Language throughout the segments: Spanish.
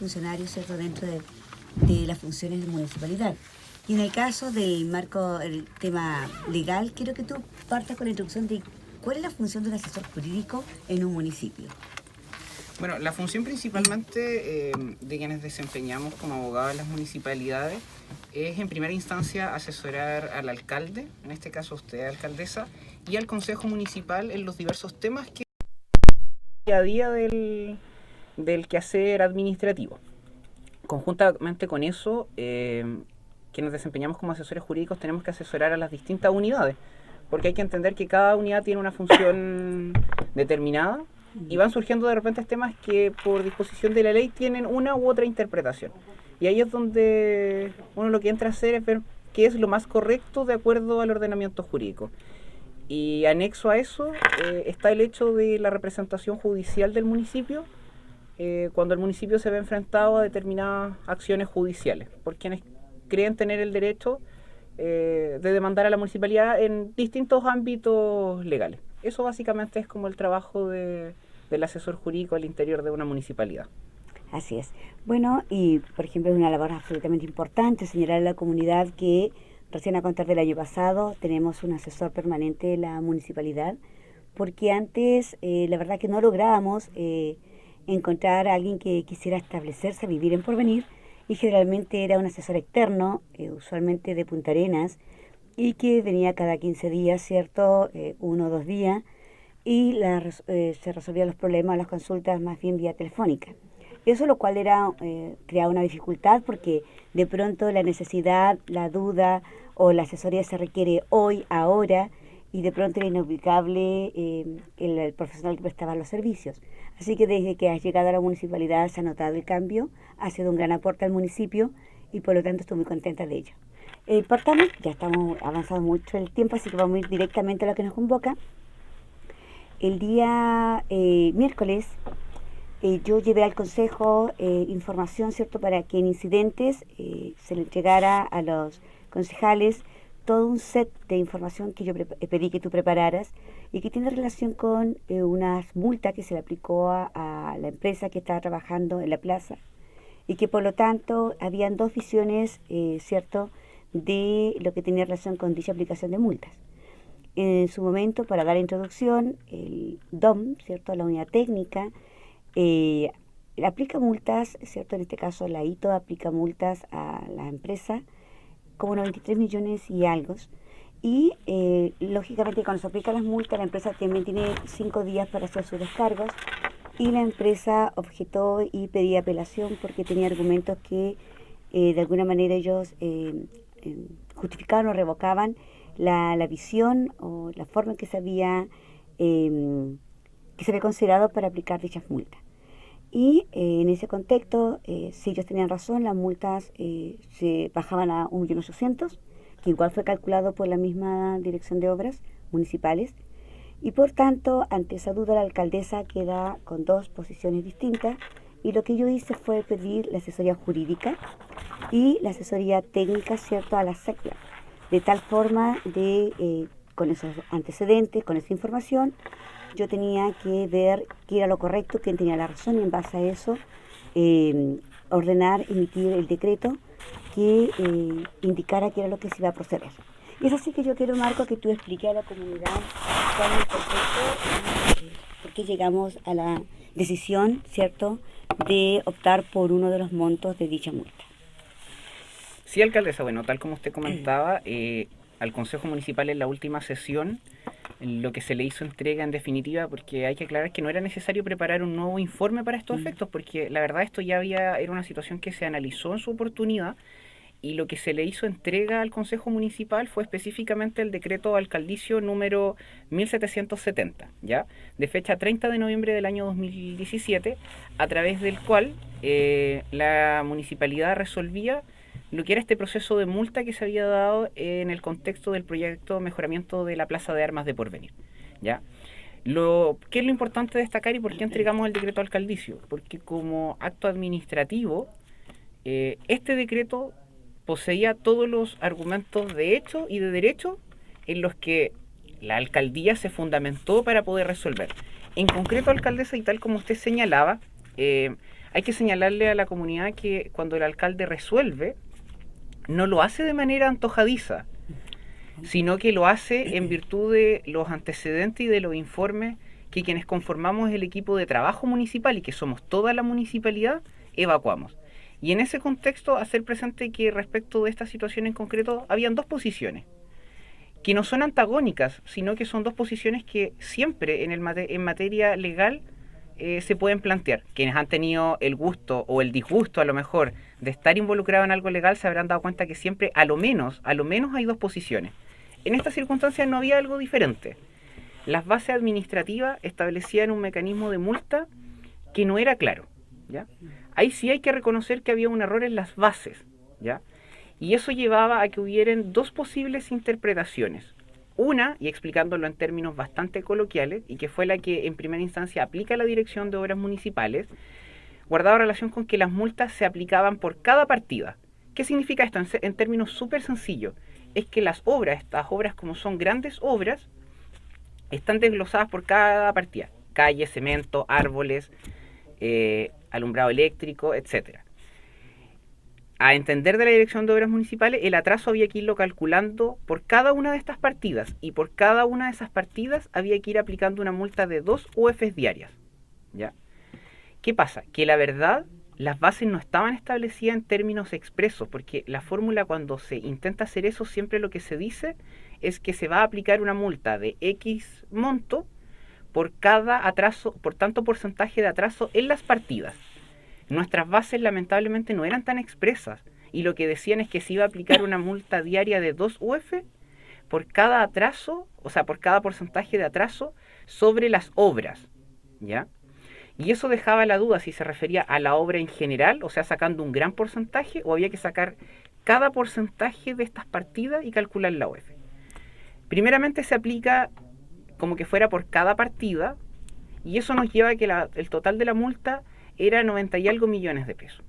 funcionarios, ¿cierto?, dentro de las funciones de municipalidad. Y en el caso del marco, el tema legal, quiero que tú partas con la introducción de cuál es la función de un asesor jurídico en un municipio. Bueno, la función principalmente de quienes desempeñamos como abogados en las municipalidades es en primera instancia asesorar al alcalde, en este caso usted, alcaldesa, y al consejo municipal en los diversos temas que día a día del quehacer administrativo. Conjuntamente con eso, quienes desempeñamos como asesores jurídicos tenemos que asesorar a las distintas unidades, porque hay que entender que cada unidad tiene una función determinada y van surgiendo de repente temas que por disposición de la ley tienen una u otra interpretación. Y ahí es donde uno lo que entra a hacer es ver qué es lo más correcto de acuerdo al ordenamiento jurídico. Y anexo a eso está el hecho de la representación judicial del municipio, cuando el municipio se ve enfrentado a determinadas acciones judiciales, por quienes creen tener el derecho de demandar a la municipalidad en distintos ámbitos legales. Eso básicamente es como el trabajo del asesor jurídico al interior de una municipalidad. Así es. Bueno, y por ejemplo es una labor absolutamente importante señalar a la comunidad que recién a contar del año pasado tenemos un asesor permanente de la municipalidad, porque antes la verdad que no lográbamos encontrar a alguien que quisiera establecerse a vivir en Porvenir, y generalmente era un asesor externo, usualmente de Punta Arenas, y que venía cada 15 días, ¿cierto? 1 o 2 días, y se resolvían los problemas, las consultas más bien vía telefónica. Eso lo cual creaba una dificultad porque de pronto la necesidad, la duda o la asesoría se requiere hoy, ahora, y de pronto era inubicable el profesional que prestaba los servicios. Así que desde que has llegado a la municipalidad se ha notado el cambio, ha sido un gran aporte al municipio y por lo tanto estoy muy contenta de ello. Partamos, ya estamos avanzando mucho el tiempo, así que vamos a ir directamente a lo que nos convoca. El día miércoles yo llevé al consejo información, ¿cierto?, para que en incidentes se le entregara a los concejales todo un set de información que yo pedí que tú prepararas y que tiene relación con unas multas que se le aplicó a la empresa que estaba trabajando en la plaza y que por lo tanto habían dos visiones, ¿cierto?, de lo que tenía relación con dicha aplicación de multas. En su momento, para dar introducción, el DOM, ¿cierto?, la unidad técnica, aplica multas, ¿cierto?, en este caso la ITO aplica multas a la empresa como 93 millones y algo. Y lógicamente cuando se aplican las multas, la empresa también tiene 5 días para hacer sus descargos y la empresa objetó y pedía apelación porque tenía argumentos que de alguna manera ellos justificaban o revocaban la visión o la forma en que se había considerado para aplicar dichas multas. Y en ese contexto, si ellos tenían razón, las multas se bajaban a 1.800.000, que igual fue calculado por la misma Dirección de Obras Municipales. Y por tanto, ante esa duda, la alcaldesa queda con dos posiciones distintas. Y lo que yo hice fue pedir la asesoría jurídica y la asesoría técnica, ¿cierto?, a la SECLA. De tal forma con esos antecedentes, con esa información, yo tenía que ver qué era lo correcto, quién tenía la razón y en base a eso ordenar, emitir el decreto que indicara qué era lo que se iba a proceder. Y es así que yo quiero, Marco, que tú expliques a la comunidad cuál es el contexto y por qué llegamos a la decisión, ¿cierto?, de optar por uno de los montos de dicha multa. Sí, alcaldesa, bueno, tal como usted comentaba, al Consejo Municipal en la última sesión lo que se le hizo entrega en definitiva, porque hay que aclarar que no era necesario preparar un nuevo informe para estos efectos, porque la verdad esto ya era una situación que se analizó en su oportunidad y lo que se le hizo entrega al Consejo Municipal fue específicamente el decreto alcaldicio número 1770, ¿ya?, de fecha 30 de noviembre del año 2017, a través del cual la municipalidad resolvía lo que era este proceso de multa que se había dado en el contexto del proyecto de mejoramiento de la Plaza de Armas de Porvenir, ¿ya? ¿Qué es lo importante de destacar y por qué entregamos el decreto alcaldicio? Porque como acto administrativo, este decreto poseía todos los argumentos de hecho y de derecho en los que la alcaldía se fundamentó para poder resolver. En concreto, alcaldesa, y tal como usted señalaba, hay que señalarle a la comunidad que cuando el alcalde resuelve, no lo hace de manera antojadiza, sino que lo hace en virtud de los antecedentes y de los informes que quienes conformamos el equipo de trabajo municipal y que somos toda la municipalidad, evacuamos. Y en ese contexto, hacer presente que respecto de esta situación en concreto, habían dos posiciones, que no son antagónicas, sino que son dos posiciones que siempre en materia legal se pueden plantear. Quienes han tenido el gusto o el disgusto a lo mejor de estar involucrados en algo legal se habrán dado cuenta que siempre a lo menos hay dos posiciones. En estas circunstancias no había algo diferente. Las bases administrativas establecían un mecanismo de multa que no era claro, ¿ya? Ahí sí hay que reconocer que había un error en las bases, ¿ya? Y eso llevaba a que hubieran dos posibles interpretaciones. Una, y explicándolo en términos bastante coloquiales, y que fue la que en primera instancia aplica la Dirección de Obras Municipales, guardaba relación con que las multas se aplicaban por cada partida. ¿Qué significa esto? En términos súper sencillos, es que las obras, estas obras como son grandes obras, están desglosadas por cada partida. Calles, cemento, árboles, alumbrado eléctrico, etcétera. A entender de la Dirección de Obras Municipales, el atraso había que irlo calculando por cada una de estas partidas, y por cada una de esas partidas había que ir aplicando una multa de 2 UFs diarias, ¿ya? ¿Qué pasa? Que la verdad, las bases no estaban establecidas en términos expresos, porque la fórmula cuando se intenta hacer eso, siempre lo que se dice es que se va a aplicar una multa de X monto por cada atraso, por tanto porcentaje de atraso en las partidas. Nuestras bases lamentablemente no eran tan expresas, y lo que decían es que se iba a aplicar una multa diaria de 2 UF por cada atraso, o sea, por cada porcentaje de atraso sobre las obras, ¿ya? Y eso dejaba la duda si se refería a la obra en general, o sea, sacando un gran porcentaje, o había que sacar cada porcentaje de estas partidas y calcular la UF. Primeramente se aplica como que fuera por cada partida, y eso nos lleva a que el total de la multa era 90 y algo millones de pesos.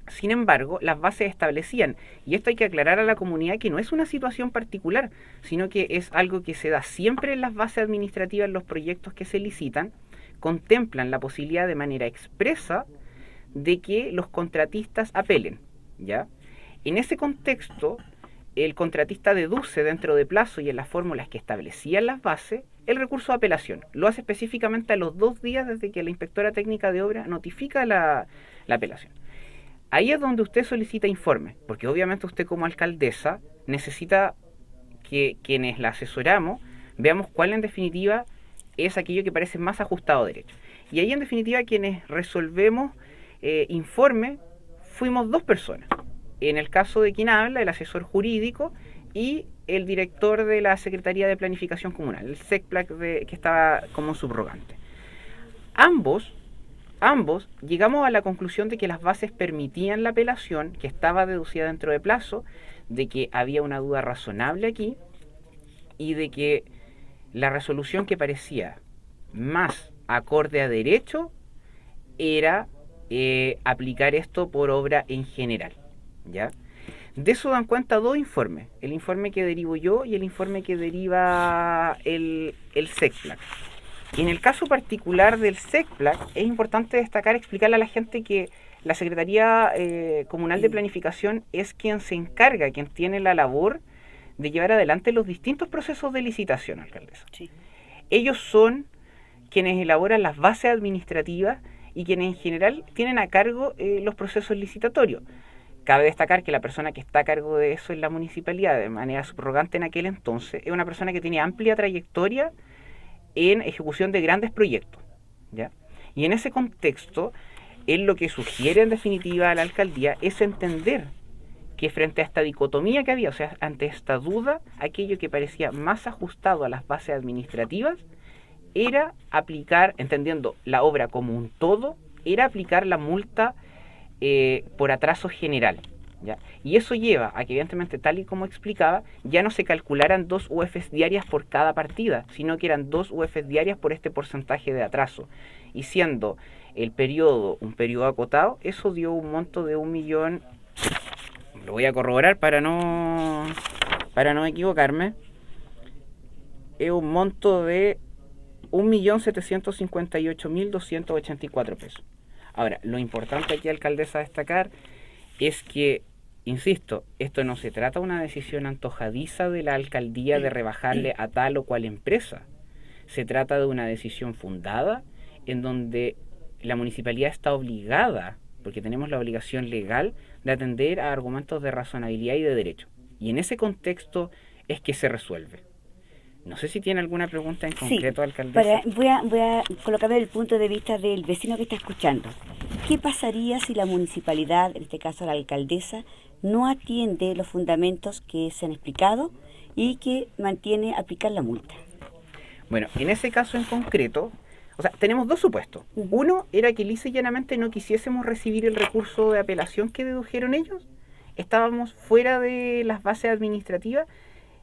Sin embargo, las bases establecían, y esto hay que aclarar a la comunidad, que no es una situación particular, sino que es algo que se da siempre en las bases administrativas, en los proyectos que se licitan, contemplan la posibilidad de manera expresa de que los contratistas apelen, ¿ya? En ese contexto, el contratista deduce dentro de plazo y en las fórmulas que establecían las bases el recurso de apelación. Lo hace específicamente a los 2 días desde que la inspectora técnica de obra notifica la apelación. Ahí es donde usted solicita informe, porque obviamente usted como alcaldesa necesita que quienes la asesoramos veamos cuál en definitiva es aquello que parece más ajustado a derecho. Y ahí en definitiva quienes resolvemos informe fuimos 2 personas. En el caso de quien habla, el asesor jurídico y el director de la Secretaría de Planificación Comunal, el SECPLAC que estaba como subrogante. Ambos llegamos a la conclusión de que las bases permitían la apelación, que estaba deducida dentro de plazo, de que había una duda razonable aquí y de que la resolución que parecía más acorde a derecho era aplicar esto por obra en general, ¿ya? De eso dan cuenta 2 informes, el informe que derivo yo y el informe que deriva el SECPLAC. Y en el caso particular del SECPLAC es importante destacar, explicarle a la gente que la Secretaría Comunal de Planificación es quien se encarga, quien tiene la labor de llevar adelante los distintos procesos de licitación, alcaldesa. Sí. Ellos son quienes elaboran las bases administrativas y quienes en general tienen a cargo los procesos licitatorios. Cabe destacar que la persona que está a cargo de eso en la municipalidad, de manera subrogante en aquel entonces, es una persona que tiene amplia trayectoria en ejecución de grandes proyectos, ¿ya? Y en ese contexto, él lo que sugiere en definitiva a la alcaldía es entender que frente a esta dicotomía que había, o sea, ante esta duda, aquello que parecía más ajustado a las bases administrativas era aplicar, entendiendo la obra como un todo, era aplicar la multa por atraso general, ¿ya? Y eso lleva a que evidentemente, tal y como explicaba, ya no se calcularan 2 UFs diarias por cada partida, sino que eran 2 UFs diarias por este porcentaje de atraso. Y siendo el periodo un periodo acotado, eso dio un monto de 1 millón, lo voy a corroborar para no equivocarme, es un monto de 1.758.284 pesos. Ahora, lo importante aquí, alcaldesa, a destacar es que, insisto, esto no se trata de una decisión antojadiza de la alcaldía de rebajarle a tal o cual empresa. Se trata de una decisión fundada en donde la municipalidad está obligada, porque tenemos la obligación legal, de atender a argumentos de razonabilidad y de derecho. Y en ese contexto es que se resuelve. No sé si tiene alguna pregunta en Sí, concreto, alcaldesa. voy a colocarme el punto de vista del vecino que está escuchando. ¿Qué pasaría si la municipalidad, en este caso la alcaldesa, no atiende los fundamentos que se han explicado y que mantiene aplicar la multa? Bueno, en ese caso en concreto, o sea, tenemos dos supuestos. Uno era que lisa y llanamente no quisiésemos recibir el recurso de apelación que dedujeron ellos. Estábamos fuera de las bases administrativas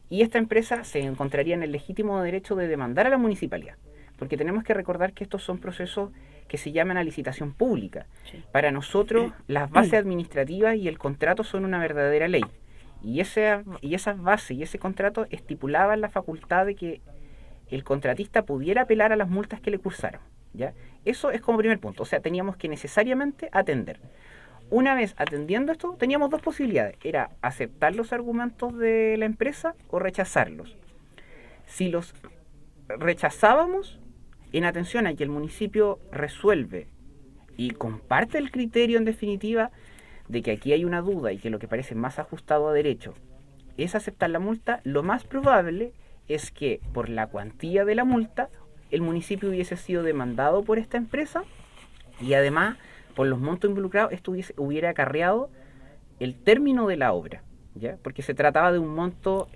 y esta empresa se encontraría en el legítimo derecho de demandar a la municipalidad. Porque tenemos que recordar que estos son procesos que se llaman a licitación pública. Sí. Para nosotros, las bases administrativas y el contrato son una verdadera ley. Y esas bases y ese contrato estipulaban la facultad de que el contratista pudiera apelar a las multas que le cursaron, ¿ya? Eso es como primer punto. O sea, teníamos que necesariamente atender. Una vez atendiendo esto, teníamos dos posibilidades. Era aceptar los argumentos de la empresa o rechazarlos. Si los rechazábamos, en atención a que el municipio resuelve y comparte el criterio, en definitiva, de que aquí hay una duda y que lo que parece más ajustado a derecho es aceptar la multa, lo más probable es que por la cuantía de la multa el municipio hubiese sido demandado por esta empresa y además por los montos involucrados esto hubiera acarreado el término de la obra, ¿ya? Porque se trataba de un monto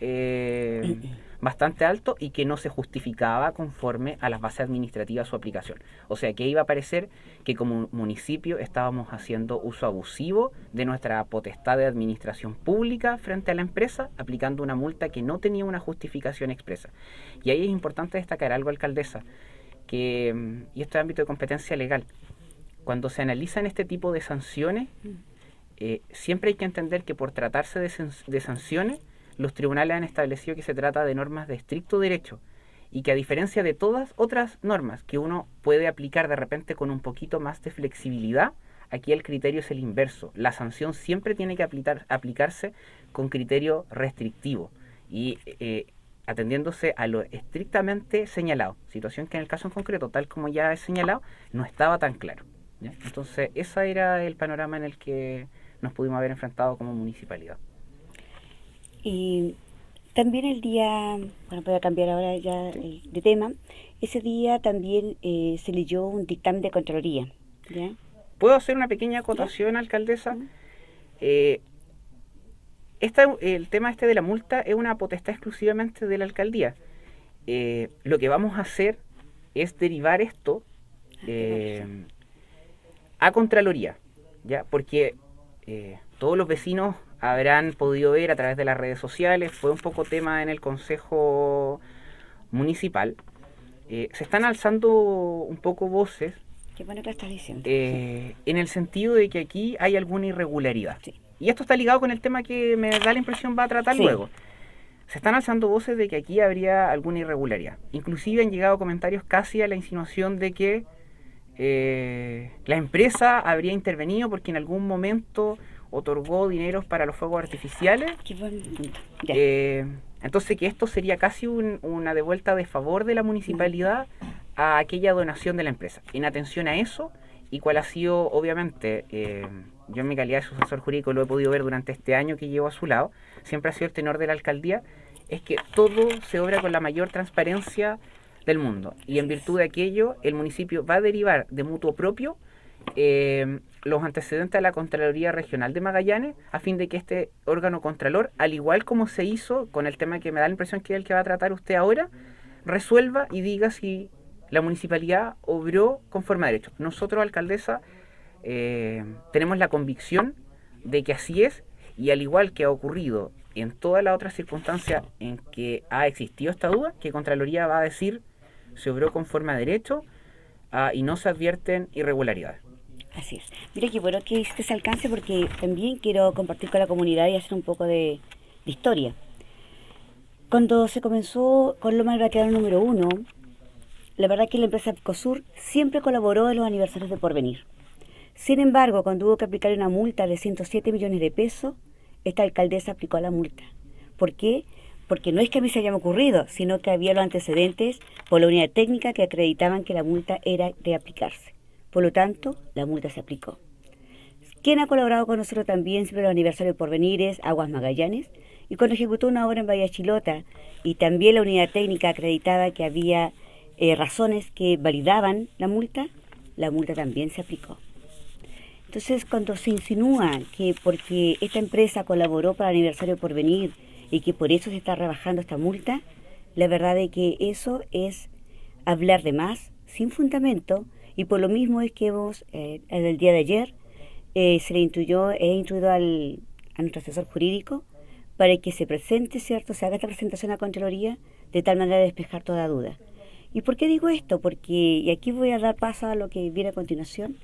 bastante alto y que no se justificaba conforme a las bases administrativas su aplicación. O sea que iba a parecer que como municipio estábamos haciendo uso abusivo de nuestra potestad de administración pública frente a la empresa, aplicando una multa que no tenía una justificación expresa. Y ahí es importante destacar algo, alcaldesa, que, y esto es ámbito de competencia legal, cuando se analizan este tipo de sanciones, siempre hay que entender que por tratarse de sanciones, los tribunales han establecido que se trata de normas de estricto derecho y que a diferencia de todas otras normas que uno puede aplicar de repente con un poquito más de flexibilidad, aquí el criterio es el inverso. La sanción siempre tiene que aplicarse con criterio restrictivo y atendiéndose a lo estrictamente señalado, situación que en el caso en concreto, tal como ya he señalado, no estaba tan claro, ¿ya? Entonces ese era el panorama en el que nos pudimos haber enfrentado como municipalidad. Y también el día, bueno, voy a cambiar ahora ya de tema, ese día también se leyó un dictamen de Contraloría, ¿ya? ¿Puedo hacer una pequeña acotación, alcaldesa? El tema este de la multa es una potestad exclusivamente de la alcaldía. Lo que vamos a hacer es derivar esto a Contraloría, ¿ya? Porque todos los vecinos habrán podido ver a través de las redes sociales, fue un poco tema en el Consejo Municipal. Se están alzando un poco voces. Qué bueno que estás diciendo. En el sentido de que aquí hay alguna irregularidad. Sí. Y esto está ligado con el tema que me da la impresión va a tratar luego. Se están alzando voces de que aquí habría alguna irregularidad. Inclusive han llegado comentarios casi a la insinuación de que la empresa habría intervenido porque en algún momento otorgó dineros para los fuegos artificiales. Qué buen punto. Entonces que esto sería casi una devuelta de favor de la municipalidad a aquella donación de la empresa. En atención a eso, y cuál ha sido, obviamente, yo en mi calidad de su asesor jurídico lo he podido ver durante este año que llevo a su lado, siempre ha sido el tenor de la alcaldía, es que todo se obra con la mayor transparencia del mundo. Y en virtud de aquello, el municipio va a derivar de mutuo propio los antecedentes a la Contraloría Regional de Magallanes, a fin de que este órgano contralor, al igual como se hizo con el tema que me da la impresión que es el que va a tratar usted ahora, resuelva y diga si la municipalidad obró conforme a derecho. Nosotros, alcaldesa, tenemos la convicción de que así es, y al igual que ha ocurrido en todas las otras circunstancias en que ha existido esta duda, que Contraloría va a decir se obró conforme a derecho y no se advierten irregularidades. Así es. Mira qué bueno que hiciste ese alcance, porque también quiero compartir con la comunidad y hacer un poco de historia. Cuando se comenzó con Lomas del Baquedano número 1, la verdad que la empresa Epcosur siempre colaboró en los aniversarios de Porvenir. Sin embargo, cuando hubo que aplicar una multa de 107 millones de pesos, esta alcaldesa aplicó la multa. ¿Por qué? Porque no es que a mí se haya ocurrido, sino que había los antecedentes por la unidad técnica que acreditaban que la multa era de aplicarse. Por lo tanto, la multa se aplicó. ¿Quién ha colaborado con nosotros también siempre los aniversarios porvenires? Aguas Magallanes. Y cuando ejecutó una obra en Bahía Chilota y también la unidad técnica acreditaba que había razones que validaban la multa también se aplicó. Entonces, cuando se insinúa que porque esta empresa colaboró para el aniversario porvenir y que por eso se está rebajando esta multa, la verdad es que eso es hablar de más, sin fundamento, y por lo mismo es que hemos, el día de ayer, he instruido a nuestro asesor jurídico para que se presente, ¿cierto? Se haga esta presentación a Contraloría de tal manera de despejar toda duda. ¿Y por qué digo esto? Porque, y aquí voy a dar paso a lo que viene a continuación.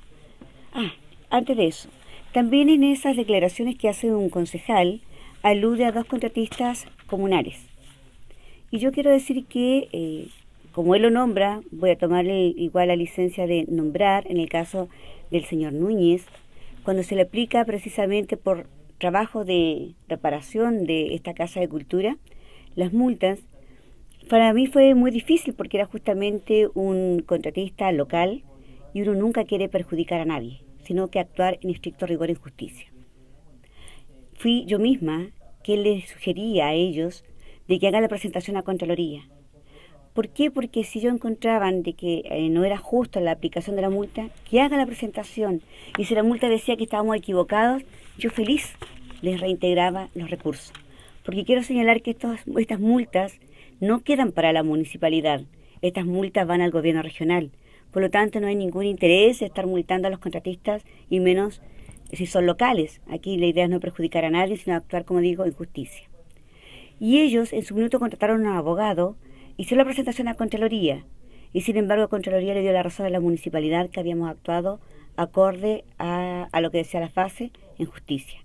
Antes de eso, también en esas declaraciones que hace un concejal, alude a dos contratistas comunales. Y yo quiero decir que, como él lo nombra, voy a tomar igual la licencia de nombrar, en el caso del señor Núñez, cuando se le aplica precisamente por trabajo de reparación de esta Casa de Cultura, las multas, para mí fue muy difícil porque era justamente un contratista local y uno nunca quiere perjudicar a nadie, sino que actuar en estricto rigor y justicia. Fui yo misma quien les sugería a ellos de que hagan la presentación a Contraloría. ¿Por qué? Porque si yo encontraban de que no era justa la aplicación de la multa, que haga la presentación. Y si la multa decía que estábamos equivocados, yo feliz les reintegraba los recursos. Porque quiero señalar que estas multas no quedan para la municipalidad. Estas multas van al gobierno regional. Por lo tanto, no hay ningún interés en estar multando a los contratistas y menos si son locales. Aquí la idea es no perjudicar a nadie, sino actuar, como digo, en justicia. Y ellos en su minuto contrataron a un abogado, hicieron la presentación a Contraloría y sin embargo Contraloría le dio la razón a la municipalidad que habíamos actuado acorde a lo que decía la fase en justicia.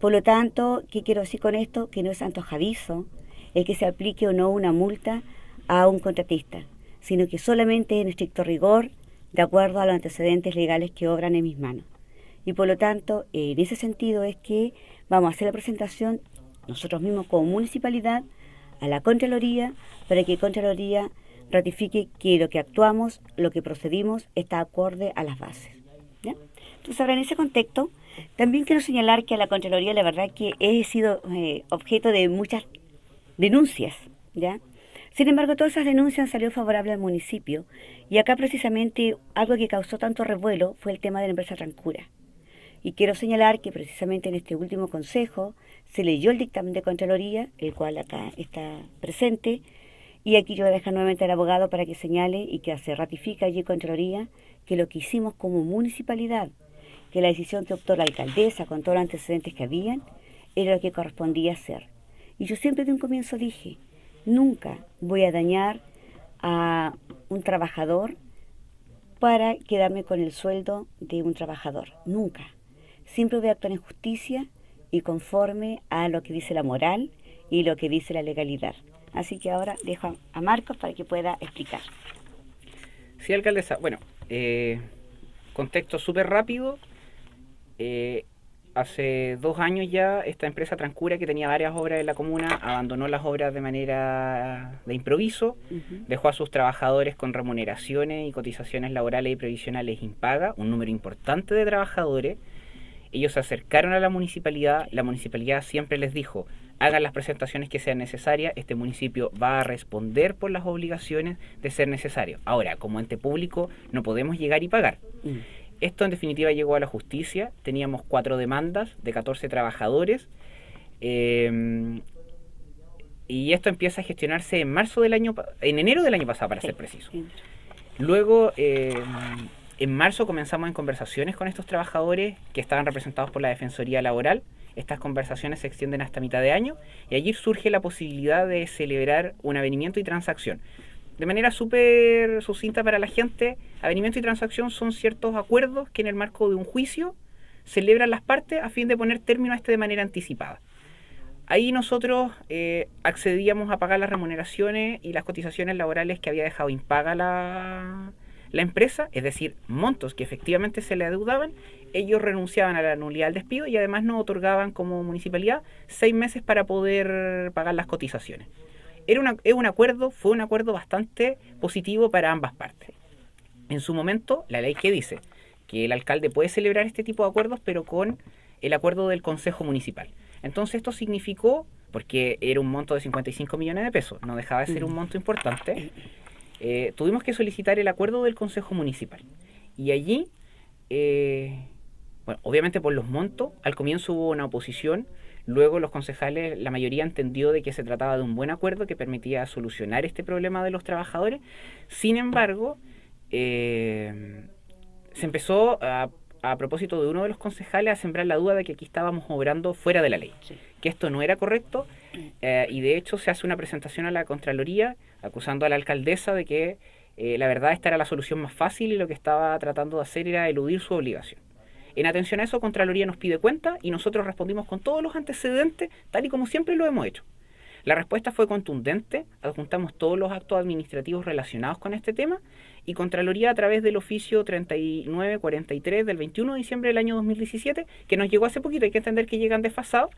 Por lo tanto, ¿qué quiero decir con esto? Que no es antojadizo el que se aplique o no una multa a un contratista, sino que solamente en estricto rigor, de acuerdo a los antecedentes legales que obran en mis manos. Y por lo tanto, en ese sentido es que vamos a hacer la presentación nosotros mismos como municipalidad a la Contraloría para que Contraloría ratifique que lo que actuamos, lo que procedimos, está acorde a las bases. ¿Ya? Entonces, ahora en ese contexto, también quiero señalar que a la Contraloría la verdad que he sido objeto de muchas denuncias, ¿ya? Sin embargo, todas esas denuncias han salido favorables al municipio y acá precisamente algo que causó tanto revuelo fue el tema de la empresa Trancura. Y quiero señalar que precisamente en este último consejo se leyó el dictamen de Contraloría, el cual acá está presente, y aquí yo voy a dejar nuevamente al abogado para que señale y que se ratifique allí Contraloría que lo que hicimos como municipalidad, que la decisión que optó la alcaldesa con todos los antecedentes que habían, era lo que correspondía hacer. Y yo siempre de un comienzo dije, nunca voy a dañar a un trabajador para quedarme con el sueldo de un trabajador, nunca. Siempre voy a actuar en justicia y conforme a lo que dice la moral y lo que dice la legalidad. Así que ahora dejo a Marcos para que pueda explicar. Sí, alcaldesa. Bueno, contexto súper rápido. Hace 2 años ya esta empresa Trancura, que tenía varias obras en la comuna, abandonó las obras de manera de improviso, dejó a sus trabajadores con remuneraciones y cotizaciones laborales y previsionales impagas, un número importante de trabajadores. Ellos se acercaron a la municipalidad siempre les dijo, hagan las presentaciones que sean necesarias, este municipio va a responder por las obligaciones de ser necesario. Ahora, como ente público, no podemos llegar y pagar. Esto en definitiva llegó a la justicia, teníamos 4 demandas de 14 trabajadores, y esto empieza a gestionarse en enero del año pasado, para ser preciso. Luego, en marzo comenzamos en conversaciones con estos trabajadores que estaban representados por la Defensoría Laboral. Estas conversaciones se extienden hasta mitad de año y allí surge la posibilidad de celebrar un avenimiento y transacción. De manera súper sucinta para la gente, avenimiento y transacción son ciertos acuerdos que en el marco de un juicio celebran las partes a fin de poner término a este de manera anticipada. Ahí nosotros accedíamos a pagar las remuneraciones y las cotizaciones laborales que había dejado impaga la la empresa, es decir, montos que efectivamente se le adeudaban, ellos renunciaban a la nulidad del despido y además nos otorgaban como municipalidad 6 meses para poder pagar las cotizaciones. Fue un acuerdo bastante positivo para ambas partes. En su momento, la ley que dice que el alcalde puede celebrar este tipo de acuerdos, pero con el acuerdo del Consejo Municipal. Entonces esto significó, porque era un monto de 55 millones de pesos, no dejaba de ser un monto importante, tuvimos que solicitar el acuerdo del Consejo Municipal. Y allí, bueno, obviamente por los montos, al comienzo hubo una oposición, luego los concejales, la mayoría entendió de que se trataba de un buen acuerdo que permitía solucionar este problema de los trabajadores. Sin embargo, se empezó a propósito de uno de los concejales a sembrar la duda de que aquí estábamos obrando fuera de la ley, sí, que esto no era correcto, y de hecho se hace una presentación a la Contraloría acusando a la alcaldesa de que la verdad esta era la solución más fácil y lo que estaba tratando de hacer era eludir su obligación. En atención a eso, Contraloría nos pide cuenta y nosotros respondimos con todos los antecedentes, tal y como siempre lo hemos hecho. La respuesta fue contundente, adjuntamos todos los actos administrativos relacionados con este tema y Contraloría a través del oficio 3943 del 21 de diciembre del año 2017, que nos llegó hace poquito, hay que entender que llegan desfasados,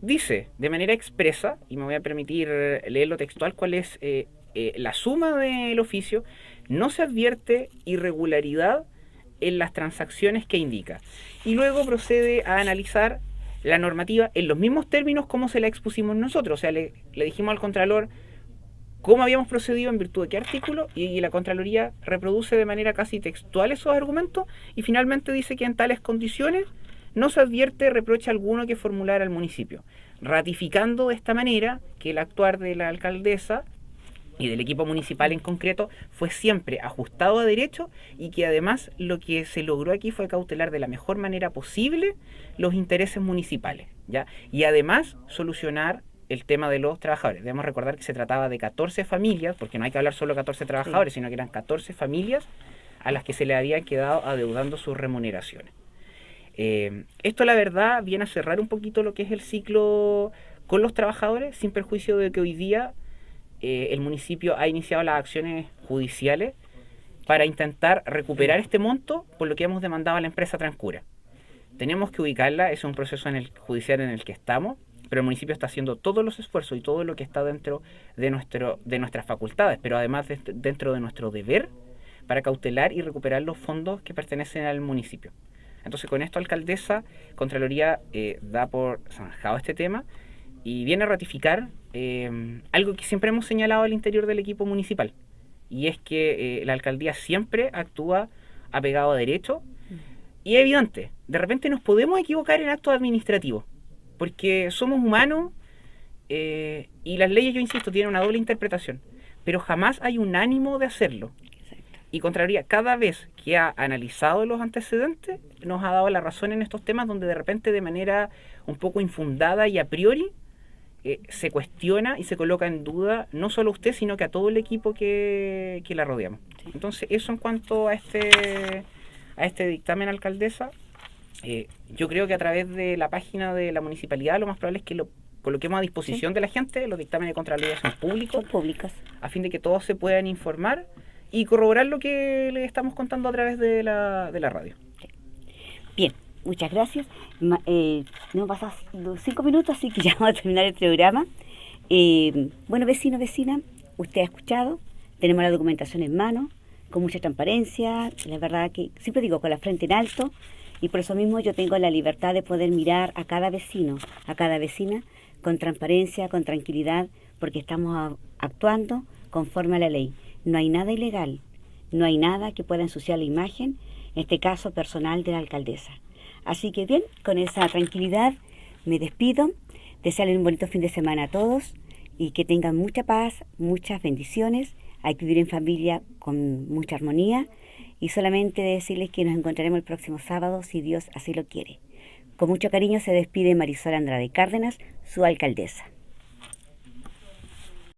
dice de manera expresa, y me voy a permitir leerlo textual, cuál es la suma del oficio: no se advierte irregularidad en las transacciones que indica. Y luego procede a analizar la normativa en los mismos términos como se la expusimos nosotros. O sea, le dijimos al Contralor cómo habíamos procedido, en virtud de qué artículo, y la Contraloría reproduce de manera casi textual esos argumentos y finalmente dice que en tales condiciones no se advierte reproche alguno que formular al municipio, ratificando de esta manera que el actuar de la alcaldesa y del equipo municipal en concreto fue siempre ajustado a derecho y que además lo que se logró aquí fue cautelar de la mejor manera posible los intereses municipales, ¿ya? Y además solucionar el tema de los trabajadores. Debemos recordar que se trataba de 14 familias, porque no hay que hablar solo de 14 trabajadores, sí, sino que eran 14 familias a las que se le habían quedado adeudando sus remuneraciones. Esto la verdad viene a cerrar un poquito lo que es el ciclo con los trabajadores, sin perjuicio de que hoy día el municipio ha iniciado las acciones judiciales para intentar recuperar este monto por lo que hemos demandado a la empresa Transcura. Tenemos que ubicarla, es un proceso judicial en el que estamos, pero el municipio está haciendo todos los esfuerzos y todo lo que está dentro de nuestras facultades, pero además dentro de nuestro deber para cautelar y recuperar los fondos que pertenecen al municipio. Entonces, con esto, alcaldesa, Contraloría da por zanjado este tema y viene a ratificar algo que siempre hemos señalado al interior del equipo municipal, y es que la alcaldía siempre actúa apegado a derecho, y es evidente, de repente nos podemos equivocar en actos administrativos, porque somos humanos y las leyes, yo insisto, tienen una doble interpretación, pero jamás hay un ánimo de hacerlo. Y Contraloría, cada vez que ha analizado los antecedentes, nos ha dado la razón en estos temas donde de repente de manera un poco infundada y a priori se cuestiona y se coloca en duda no solo a usted, sino que a todo el equipo que la rodeamos. Sí. Entonces, eso en cuanto a este dictamen, alcaldesa, yo creo que a través de la página de la municipalidad lo más probable es que lo coloquemos a disposición, sí, de la gente. Los dictámenes de Contraloría son públicos. Son públicos. A fin de que todos se puedan informar y corroborar lo que le estamos contando a través de la radio. Bien, muchas gracias. No pasan los 5 minutos, así que ya vamos a terminar el programa. Bueno, vecino, vecina, usted ha escuchado, tenemos la documentación en mano, con mucha transparencia, la verdad que siempre digo con la frente en alto, y por eso mismo yo tengo la libertad de poder mirar a cada vecino, a cada vecina, con transparencia, con tranquilidad, porque estamos actuando conforme a la ley. No hay nada ilegal, no hay nada que pueda ensuciar la imagen, en este caso personal de la alcaldesa. Así que bien, con esa tranquilidad me despido, desearles un bonito fin de semana a todos y que tengan mucha paz, muchas bendiciones. Hay que vivir en familia con mucha armonía y solamente decirles que nos encontraremos el próximo sábado si Dios así lo quiere. Con mucho cariño se despide Marisol Andrade Cárdenas, su alcaldesa.